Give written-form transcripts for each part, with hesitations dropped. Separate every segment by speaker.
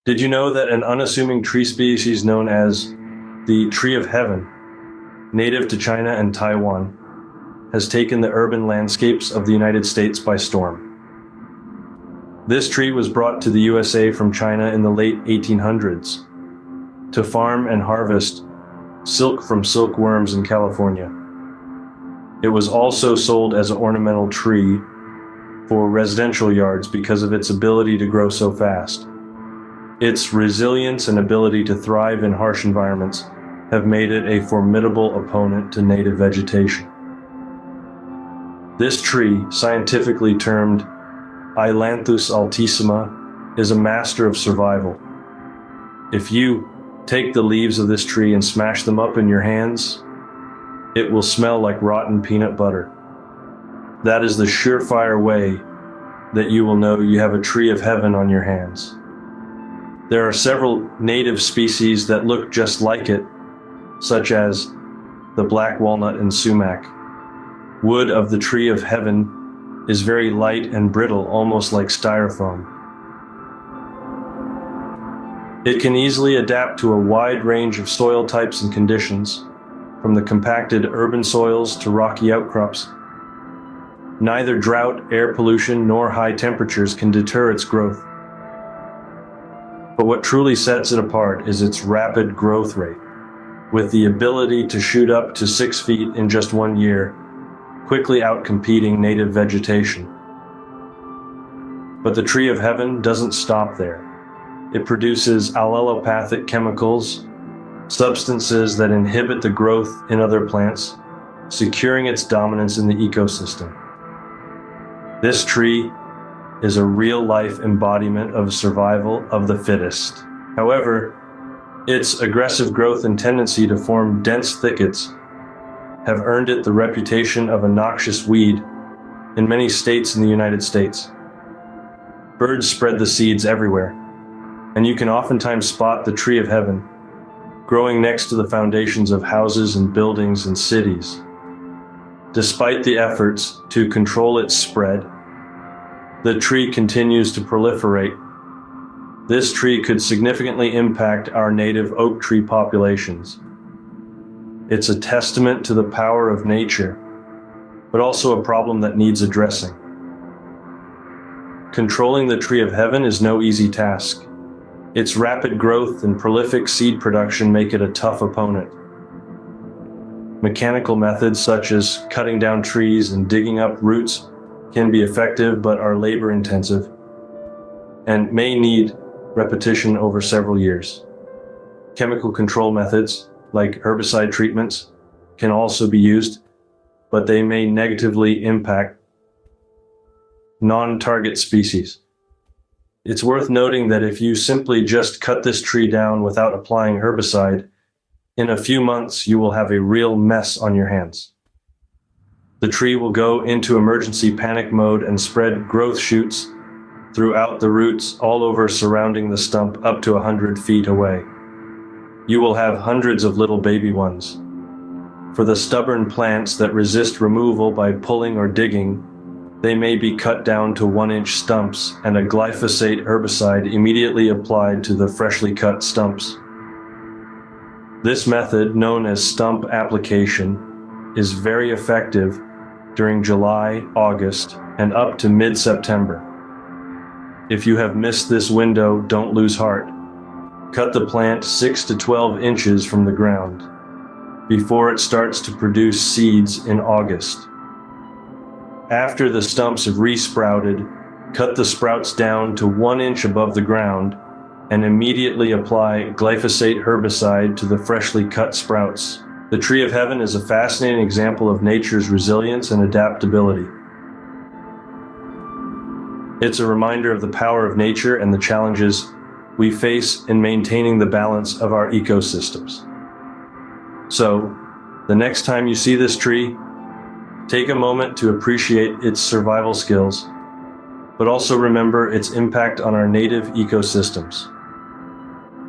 Speaker 1: Did you know that an unassuming tree species known as the tree of heaven, native to China and Taiwan, has taken the urban landscapes of the United States by storm? This tree was brought to the USA from China in the late 1800s to farm and harvest silk from silkworms in California. It was also sold as an ornamental tree for residential yards because of its ability to grow so fast. Its resilience and ability to thrive in harsh environments have made it a formidable opponent to native vegetation. This tree, scientifically termed Ailanthus altissima, is a master of survival. If you take the leaves of this tree and smash them up in your hands, it will smell like rotten peanut butter. That is the surefire way that you will know you have a tree of heaven on your hands. There are several native species that look just like it, such as the black walnut and sumac. Wood of the tree of heaven is very light and brittle, almost like styrofoam. It can easily adapt to a wide range of soil types and conditions, from the compacted urban soils to rocky outcrops. Neither drought, air pollution, nor high temperatures can deter its growth. But what truly sets it apart is its rapid growth rate, with the ability to shoot up to 6 feet in just 1 year, quickly outcompeting native vegetation. But the tree of heaven doesn't stop there. It produces allelopathic chemicals, substances that inhibit the growth in other plants, securing its dominance in the ecosystem. This tree is a real-life embodiment of survival of the fittest. However, its aggressive growth and tendency to form dense thickets have earned it the reputation of a noxious weed in many states in the United States. Birds spread the seeds everywhere, and you can oftentimes spot the tree of heaven growing next to the foundations of houses and buildings in cities. Despite the efforts to control its spread, the tree continues to proliferate. This tree could significantly impact our native oak tree populations. It's a testament to the power of nature, but also a problem that needs addressing. Controlling the tree of heaven is no easy task. Its rapid growth and prolific seed production make it a tough opponent. Mechanical methods such as cutting down trees and digging up roots can be effective but are labor-intensive and may need repetition over several years. Chemical control methods, like herbicide treatments, can also be used, but they may negatively impact non-target species. It's worth noting that if you simply just cut this tree down without applying herbicide, in a few months you will have a real mess on your hands. The tree will go into emergency panic mode and spread growth shoots throughout the roots all over, surrounding the stump up to 100 feet away. You will have hundreds of little baby ones. For the stubborn plants that resist removal by pulling or digging, they may be cut down to 1-inch stumps and a glyphosate herbicide immediately applied to the freshly cut stumps. This method, known as stump application, is very effective during July, August, and up to mid-September. If you have missed this window, don't lose heart. Cut the plant 6 to 12 inches from the ground before it starts to produce seeds in August. After the stumps have resprouted, cut the sprouts down to 1 inch above the ground and immediately apply glyphosate herbicide to the freshly cut sprouts. The tree of heaven is a fascinating example of nature's resilience and adaptability. It's a reminder of the power of nature and the challenges we face in maintaining the balance of our ecosystems. So, the next time you see this tree, take a moment to appreciate its survival skills, but also remember its impact on our native ecosystems.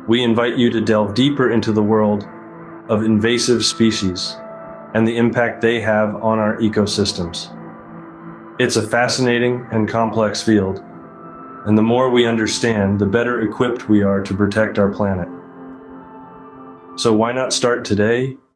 Speaker 1: We invite you to delve deeper into the world of invasive species and the impact they have on our ecosystems. It's a fascinating and complex field, And the more we understand, the better equipped we are to protect our planet. So why not start today?